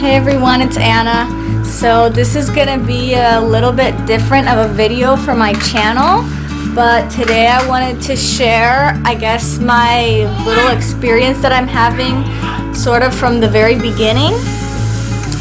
Hey everyone, it's Anna. So this is gonna be a little bit different of a video for my channel, but today I wanted to share, I guess, my little experience that I'm having sort of from the very beginning,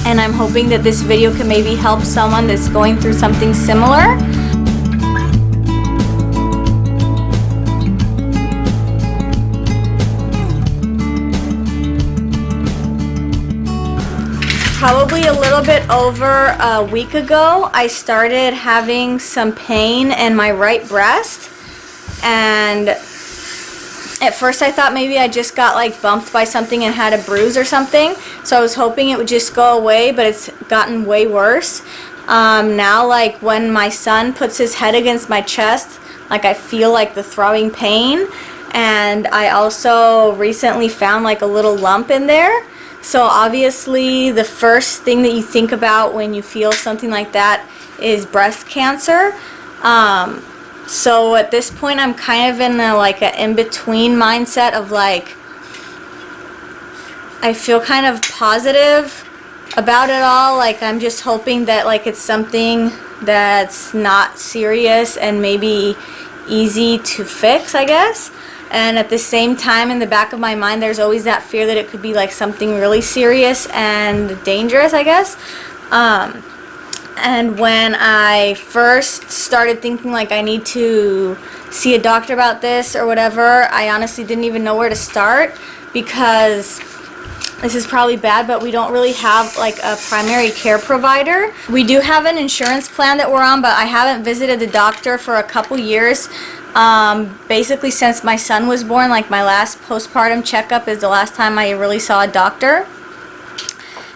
and I'm hoping that this video can maybe help someone that's going through something similar. Probably a little bit over a week ago, I started having some pain in my right breast, and at first I thought maybe I just got like bumped by something and had a bruise or something, so I was hoping it would just go away, but it's gotten way worse. Now, like when my son puts his head against my chest, like I feel like the throbbing pain, and I also recently found like a little lump in there. So obviously the first thing that you think about when you feel something like that is breast cancer. So at this point I'm kind of in an in-between mindset of like, I feel kind of positive about it all. Like I'm just hoping that like it's something that's not serious and maybe easy to fix, I guess. And at the same time, in the back of my mind, there's always that fear that it could be like something really serious and dangerous, I guess. And when I first started thinking like I need to see a doctor about this or whatever, I honestly didn't even know where to start, because this is probably bad, but we don't really have like a primary care provider. We do have an insurance plan that we're on, but I haven't visited the doctor for a couple years. Basically since my son was born. Like my last postpartum checkup is the last time I really saw a doctor.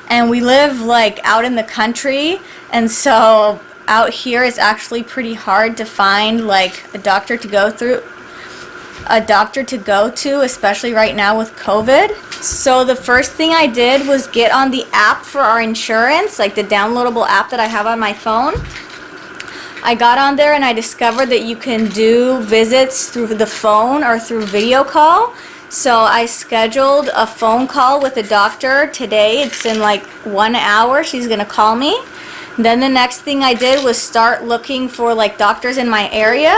And we live like out in the country, and so out here it's actually pretty hard to find like a doctor to go to, especially right now with COVID. So the first thing I did was get on the app for our insurance, like the downloadable app that I have on my phone. I got on there and I discovered that you can do visits through the phone or through video call. So I scheduled a phone call with a doctor today. It's in like 1 hour. She's gonna call me. Then the next thing I did was start looking for like doctors in my area,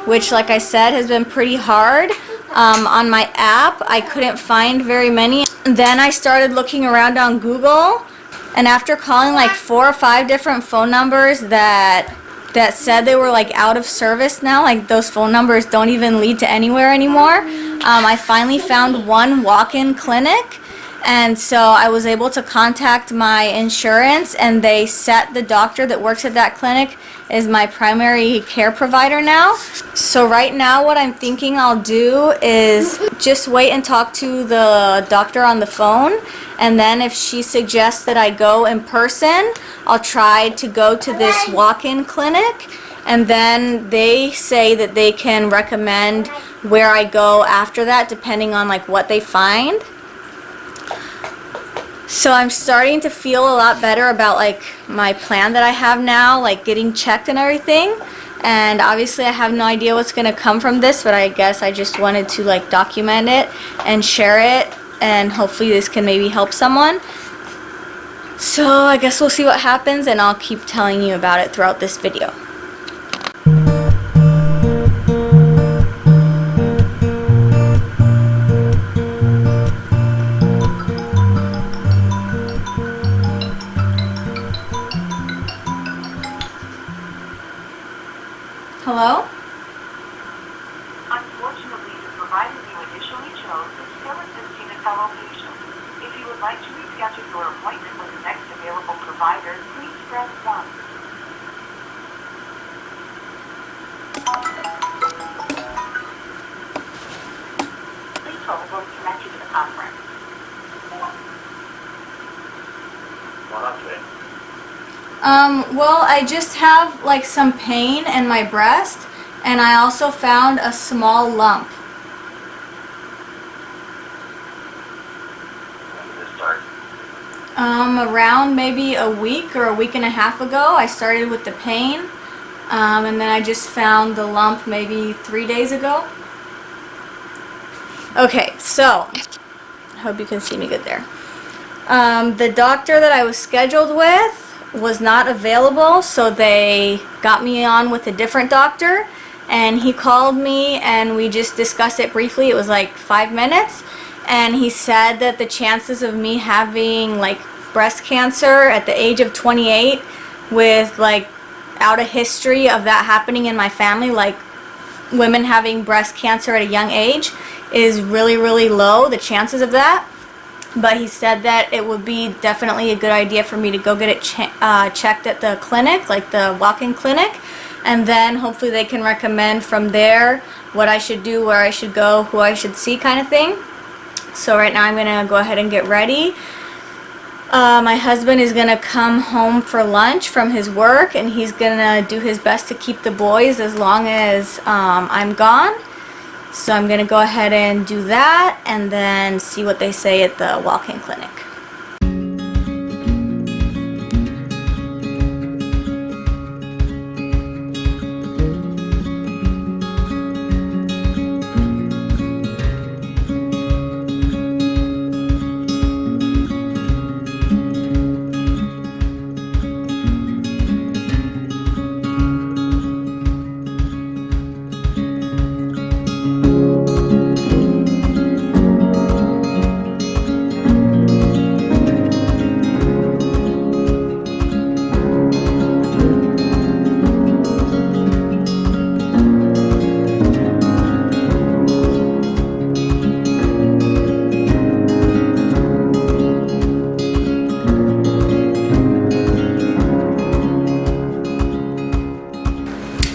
which, like I said, has been pretty hard. On my app, I couldn't find very many. Then I started looking around on Google, and after calling like 4 or 5 different phone numbers that said they were like out of service now, like those phone numbers don't even lead to anywhere anymore, I finally found one walk-in clinic. And so I was able to contact my insurance, and they set the doctor that works at that clinic as my primary care provider now. So right now what I'm thinking I'll do is just wait and talk to the doctor on the phone, and then if she suggests that I go in person, I'll try to go to this walk-in clinic, and then they say that they can recommend where I go after that depending on like what they find. So I'm starting to feel a lot better about like my plan that I have now, like getting checked and everything. And obviously I have no idea what's going to come from this, but I guess I just wanted to like document it and share it, and hopefully this can maybe help someone. So I guess we'll see what happens, and I'll keep telling you about it throughout this video. Hello? Unfortunately, the provider you initially chose is still assisting a fellow patient. If you would like to reschedule your appointment with the next available provider, please press 1. Please hold while we connect you to the conference. What up today? Well, I just have like some pain in my breast, and I also found a small lump. When did this start? Around maybe a week or a week and a half ago, I started with the pain, and then I just found the lump maybe 3 days ago. Okay, so I hope you can see me good there. The doctor that I was scheduled with was not available, so they got me on with a different doctor, and he called me and we just discussed it briefly. It was like 5 minutes, and he said that the chances of me having like breast cancer at the age of 28 with like out a history of that happening in my family, like women having breast cancer at a young age, is really, really low, the chances of that. But he said that it would be definitely a good idea for me to go get it checked at the clinic, like the walk-in clinic, and then hopefully they can recommend from there what I should do, where I should go, who I should see, kind of thing. So right now I'm gonna go ahead and get ready. My husband is gonna come home for lunch from his work, and he's gonna do his best to keep the boys as long as I'm gone. So I'm gonna go ahead and do that and then see what they say at the walk-in clinic.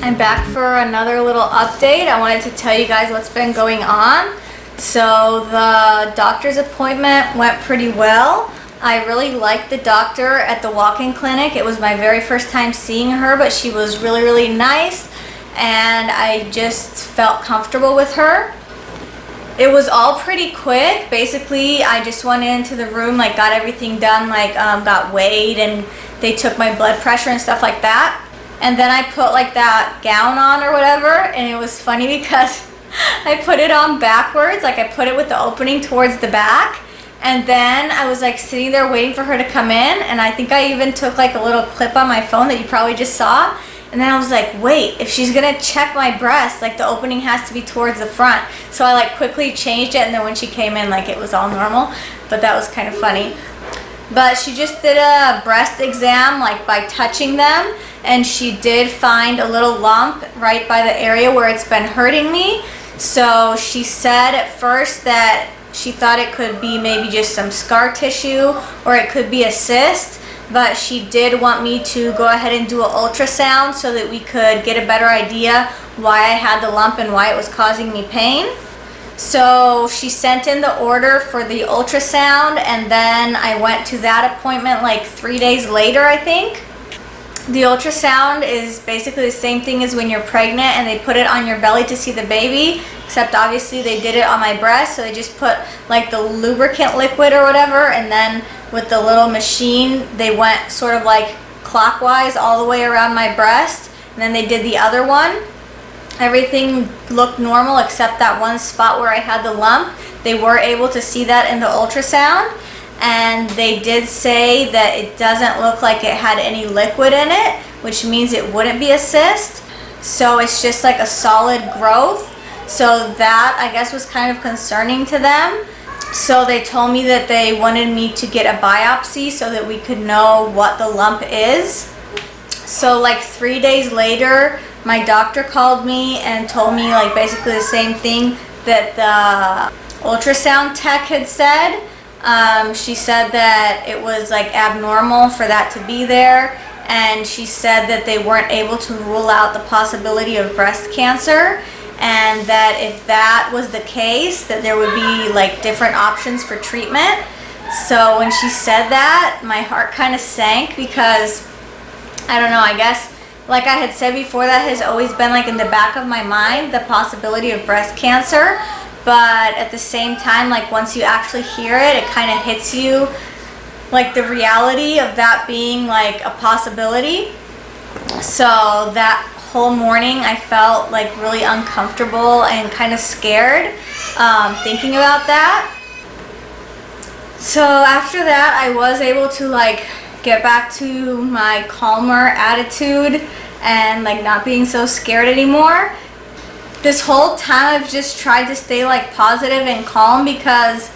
I'm back for another little update. I wanted to tell you guys what's been going on. So the doctor's appointment went pretty well. I really liked the doctor at the walk-in clinic. It was my very first time seeing her, but she was really, really nice, and I just felt comfortable with her. It was all pretty quick. Basically, I just went into the room, like got everything done, like got weighed, and they took my blood pressure and stuff like that. And then I put like that gown on or whatever, and it was funny because I put it on backwards, like I put it with the opening towards the back, and then I was like sitting there waiting for her to come in, and I think I even took like a little clip on my phone that you probably just saw, and then I was like, wait, if she's gonna check my breast, like the opening has to be towards the front. So I like quickly changed it, and then when she came in, like it was all normal, but that was kind of funny. But she just did a breast exam like by touching them, and she did find a little lump right by the area where it's been hurting me. So she said at first that she thought it could be maybe just some scar tissue or it could be a cyst, but she did want me to go ahead and do an ultrasound so that we could get a better idea why I had the lump and why it was causing me pain. So she sent in the order for the ultrasound, and then I went to that appointment like 3 days later, I think. The ultrasound is basically the same thing as when you're pregnant and they put it on your belly to see the baby, except obviously they did it on my breast, so they just put like the lubricant liquid or whatever, and then with the little machine they went sort of like clockwise all the way around my breast, and then they did the other one. Everything looked normal except that one spot where I had the lump. They were able to see that in the ultrasound, and they did say that it doesn't look like it had any liquid in it, which means it wouldn't be a cyst. So it's just like a solid growth. So that, I guess, was kind of concerning to them. So they told me that they wanted me to get a biopsy so that we could know what the lump is. So like 3 days later, my doctor called me and told me like basically the same thing that the ultrasound tech had said. She said that it was like abnormal for that to be there, and she said that they weren't able to rule out the possibility of breast cancer, and that if that was the case, that there would be like different options for treatment. So when she said that, my heart kind of sank because, I don't know, I guess like I had said before, that has always been like in the back of my mind, the possibility of breast cancer. But at the same time, like once you actually hear it, it kind of hits you like the reality of that being like a possibility. So that whole morning I felt like really uncomfortable and kind of scared thinking about that. So after that, I was able to like get back to my calmer attitude and like not being so scared anymore. This whole time I've just tried to stay like positive and calm because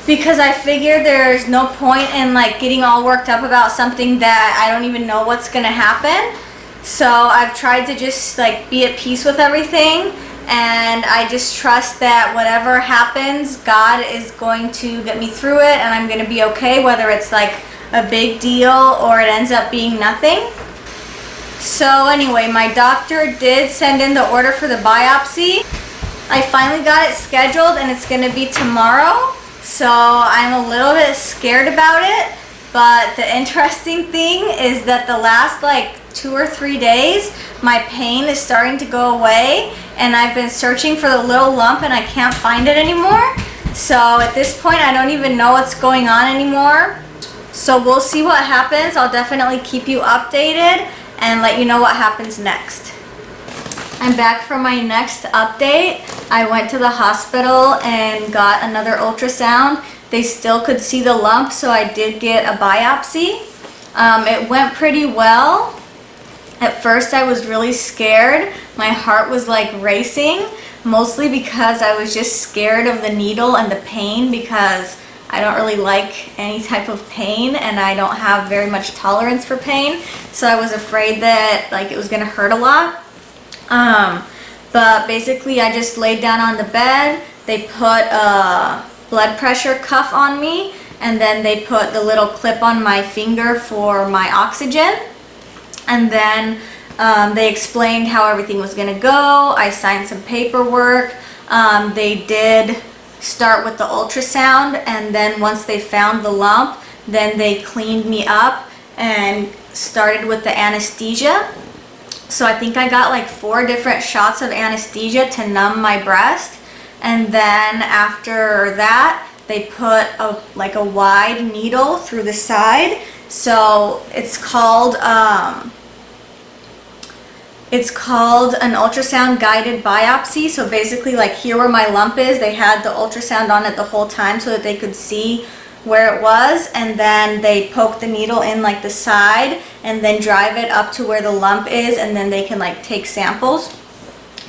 I figure there's no point in like getting all worked up about something that I don't even know what's gonna happen. So I've tried to just like be at peace with everything, and I just trust that whatever happens, God is going to get me through it and I'm gonna be okay, whether it's like a big deal or it ends up being nothing. So anyway, my doctor did send in the order for the biopsy. I finally got it scheduled and it's gonna be tomorrow. So I'm a little bit scared about it, but the interesting thing is that the last like 2 or 3 days, my pain is starting to go away, and I've been searching for the little lump and I can't find it anymore. So at this point, I don't even know what's going on anymore. So we'll see what happens. I'll definitely keep you updated and let you know what happens next. I'm back for my next update. I went to the hospital and got another ultrasound. They still could see the lump, so I did get a biopsy. It went pretty well. At first I was really scared. My heart was like racing, mostly because I was just scared of the needle and the pain, because I don't really like any type of pain and I don't have very much tolerance for pain. So I was afraid that like it was gonna hurt a lot. But basically I just laid down on the bed. They put a blood pressure cuff on me, and then they put the little clip on my finger for my oxygen. And then they explained how everything was gonna go. I signed some paperwork. They did start with the ultrasound, and then once they found the lump, then they cleaned me up and started with the anesthesia. So I think I got like 4 different shots of anesthesia to numb my breast, and then after that they put a wide needle through the side. So it's called an ultrasound guided biopsy. So basically, like here where my lump is, they had the ultrasound on it the whole time so that they could see where it was, and then they poke the needle in like the side and then drive it up to where the lump is, and then they can like take samples.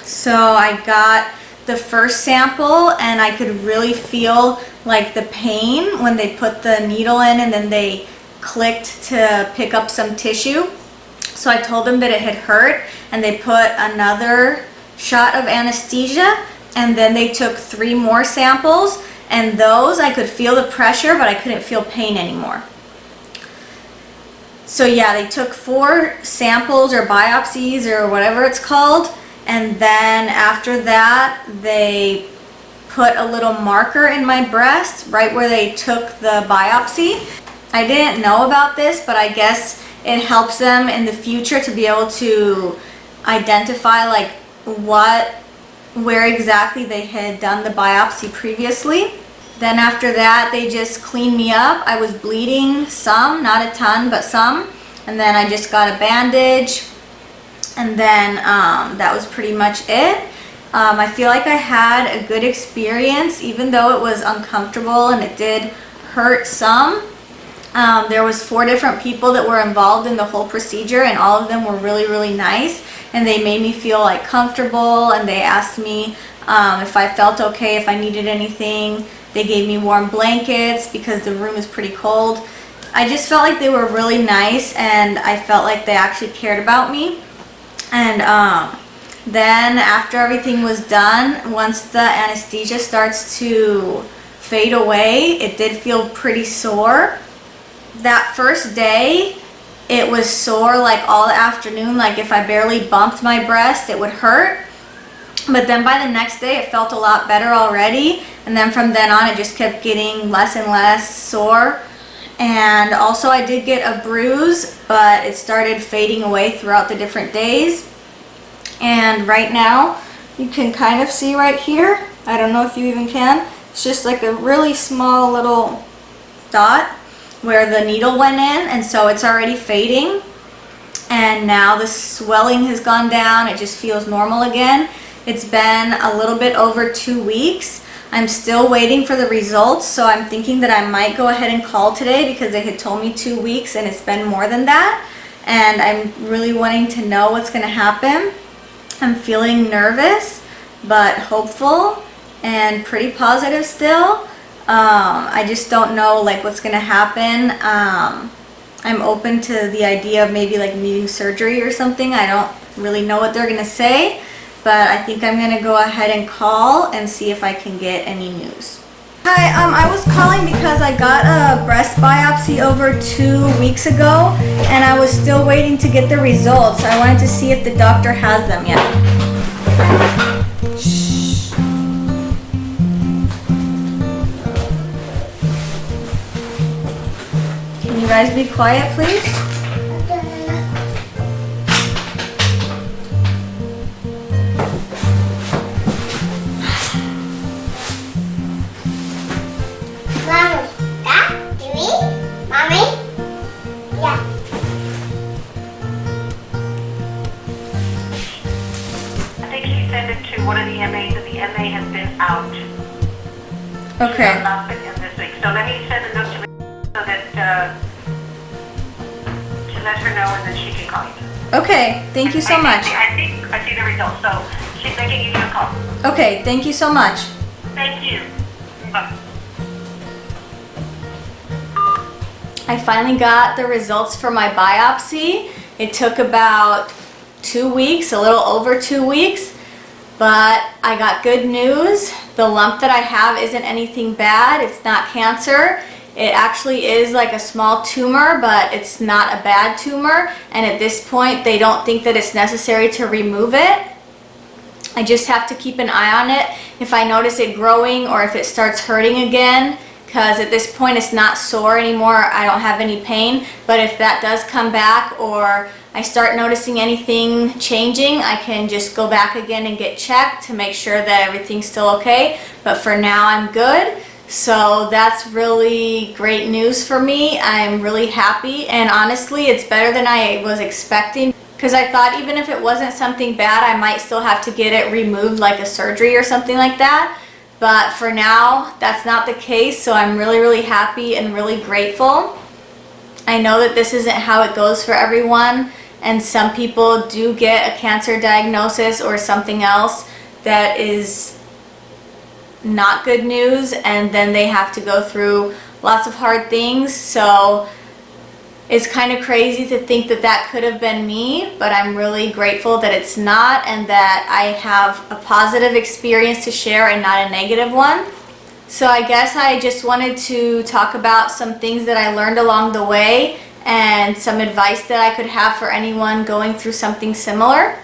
So I got the first sample and I could really feel like the pain when they put the needle in and then they clicked to pick up some tissue. So I told them that it had hurt, and they put another shot of anesthesia, and then they took 3 more samples, and those I could feel the pressure, but I couldn't feel pain anymore. So yeah, they took 4 samples or biopsies or whatever it's called, and then after that they put a little marker in my breast right where they took the biopsy. I didn't know about this, but I guess it helps them in the future to be able to identify like where exactly they had done the biopsy previously. Then after that they just cleaned me up. I was bleeding some, not a ton, but some, and then I just got a bandage, and then that was pretty much it. I feel like I had a good experience, even though it was uncomfortable and it did hurt some. There was 4 different people that were involved in the whole procedure, and all of them were really, really nice, and they made me feel like comfortable, and they asked me if I felt okay, if I needed anything. They gave me warm blankets because the room is pretty cold. I just felt like they were really nice, and I felt like they actually cared about me. And then after everything was done, once the anesthesia starts to fade away, it did feel pretty sore. That first day, it was sore like all the afternoon. Like if I barely bumped my breast, it would hurt. But then by the next day, it felt a lot better already. And then from then on, it just kept getting less and less sore. And also I did get a bruise, but it started fading away throughout the different days. And right now, you can kind of see right here. I don't know if you even can. It's just like a really small little dot where the needle went in, and so it's already fading. And now the swelling has gone down. It just feels normal again. It's been a little bit over 2 weeks. I'm still waiting for the results, so I'm thinking that I might go ahead and call today because they had told me 2 weeks and it's been more than that. And I'm really wanting to know what's going to happen. I'm feeling nervous, but hopeful and pretty positive still. I just don't know like what's going to happen. I'm open to the idea of maybe like needing surgery or something. I don't really know what they're going to say. But I think I'm gonna go ahead and call and see if I can get any news. Hi, I was calling because I got a breast biopsy over 2 weeks ago and I was still waiting to get the results. I wanted to see if the doctor has them yet. Shh. Can you guys be quiet, please? One of the MAs, and the MA has been out. Okay. She has not been in this week. So let me send a note to her so that to let her know, and then she can call you. Okay, thank you so much. I think I see the results, so they can give you a call. Okay, thank you so much. Thank you. Bye. I finally got the results for my biopsy. It took about 2 weeks, a little over 2 weeks. But I got good news. The lump that I have isn't anything bad. It's not cancer. It actually is like a small tumor, but it's not a bad tumor. And at this point, they don't think that it's necessary to remove it. I just have to keep an eye on it if I notice it growing or if it starts hurting again. Because at this point it's not sore anymore. I don't have any pain. But if that does come back or I start noticing anything changing, I can just go back again and get checked to make sure that everything's still okay. But for now I'm good. So that's really great news for me. I'm really happy, and honestly it's better than I was expecting, because I thought even if it wasn't something bad I might still have to get it removed, like a surgery or something like that. But for now, that's not the case, so I'm really happy and really grateful. I know that this isn't how it goes for everyone, and some people do get a cancer diagnosis or something else that is not good news, and then they have to go through lots of hard things. So it's kind of crazy to think that that could have been me, but I'm really grateful that it's not, and that I have a positive experience to share and not a negative one. So I guess I just wanted to talk about some things that I learned along the way and some advice that I could have for anyone going through something similar.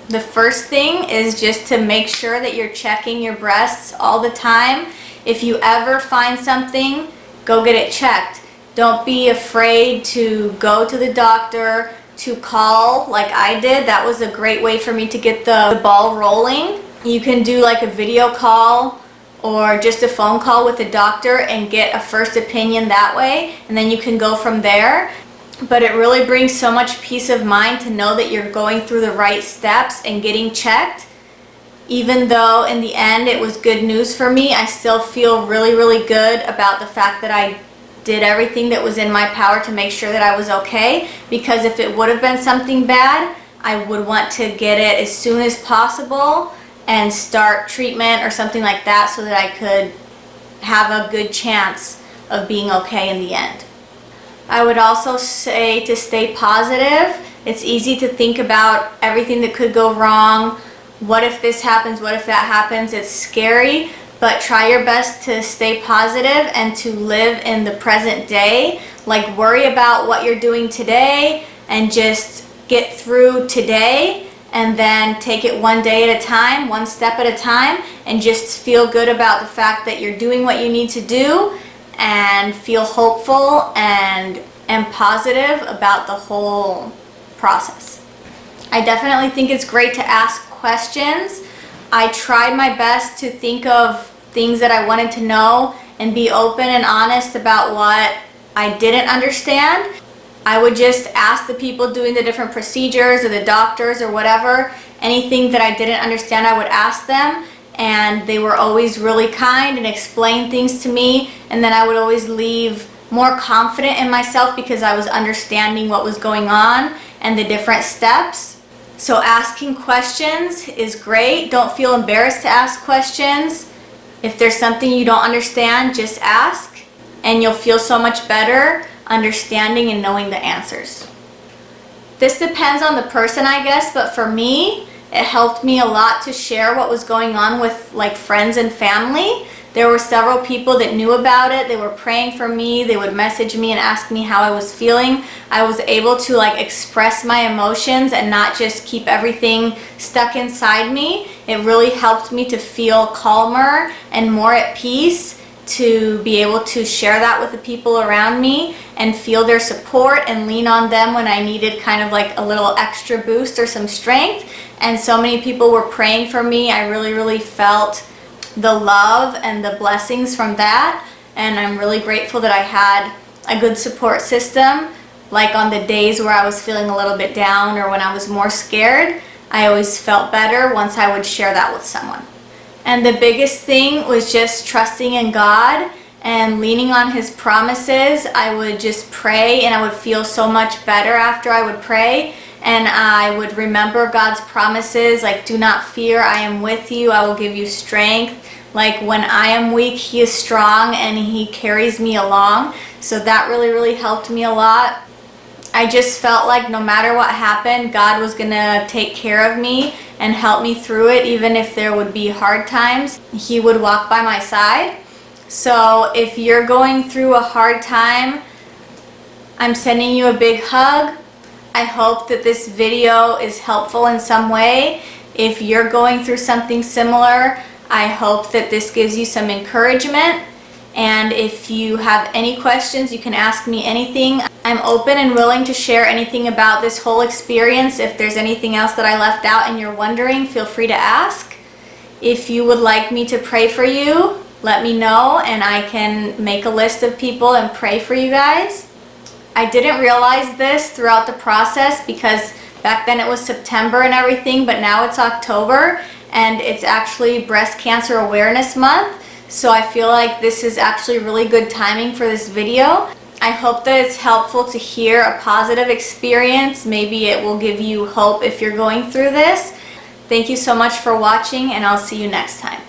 The first thing is just to make sure that you're checking your breasts all the time. If you ever find something, go get it checked. Don't be afraid to go to the doctor, to call like I did. That was a great way for me to get the ball rolling. You can do like a video call or just a phone call with the doctor and get a first opinion that way, and then you can go from there. But it really brings so much peace of mind to know that you're going through the right steps and getting checked. Even though in the end it was good news for me, I still feel really good about the fact that I did everything that was in my power to make sure that I was okay, because if it would have been something bad, I would want to get it as soon as possible and start treatment or something like that so that I could have a good chance of being okay in the end. I would also say to stay positive. It's easy to think about everything that could go wrong. What if this happens? What if that happens? It's scary. But try your best to stay positive and to live in the present day. Like, worry about what you're doing today and just get through today, and then take it one day at a time, one step at a time, and just feel good about the fact that you're doing what you need to do, and feel hopeful and positive about the whole process. I definitely think it's great to ask questions. I tried my best to think of things that I wanted to know and be open and honest about what I didn't understand. I would just ask the people doing the different procedures or the doctors or whatever. Anything that I didn't understand, I would ask them. and they were always really kind and explained things to me, and then I would always leave more confident in myself because I was understanding what was going on and the different steps. So asking questions is great. Don't feel embarrassed to ask questions. If there's something you don't understand, just ask, and you'll feel so much better understanding and knowing the answers. This depends on the person, I guess, but for me, it helped me a lot to share what was going on with like friends and family. There were several people that knew about it. They were praying for me. They would message me and ask me how I was feeling. I was able to like express my emotions and not just keep everything stuck inside me. It really helped me to feel calmer and more at peace, to be able to share that with the people around me and feel their support and lean on them when I needed kind of like a little extra boost or some strength. And so many people were praying for me. I really felt the love and the blessings from that, and I'm really grateful that I had a good support system. Like on the days where I was feeling a little bit down or when I was more scared, I always felt better once I would share that with someone. And the biggest thing was just trusting in God and leaning on His promises. I would just pray and I would feel so much better after I would pray. And I would remember God's promises, like, do not fear, I am with you, I will give you strength. Like, when I am weak, He is strong and He carries me along. So that really helped me a lot. I just felt like no matter what happened, God was gonna take care of me and help me through it. Even if there would be hard times, He would walk by my side. So if you're going through a hard time, I'm sending you a big hug. I hope that this video is helpful in some way. If you're going through something similar, I hope that this gives you some encouragement. And if you have any questions, you can ask me anything. I'm open and willing to share anything about this whole experience. If there's anything else that I left out and you're wondering, feel free to ask. If you would like me to pray for you, let me know and I can make a list of people and pray for you guys. I didn't realize this throughout the process because back then it was September and everything, but now it's October and it's actually Breast Cancer Awareness Month. So I feel like this is actually really good timing for this video. I hope that it's helpful to hear a positive experience. Maybe it will give you hope if you're going through this. Thank you so much for watching, and I'll see you next time.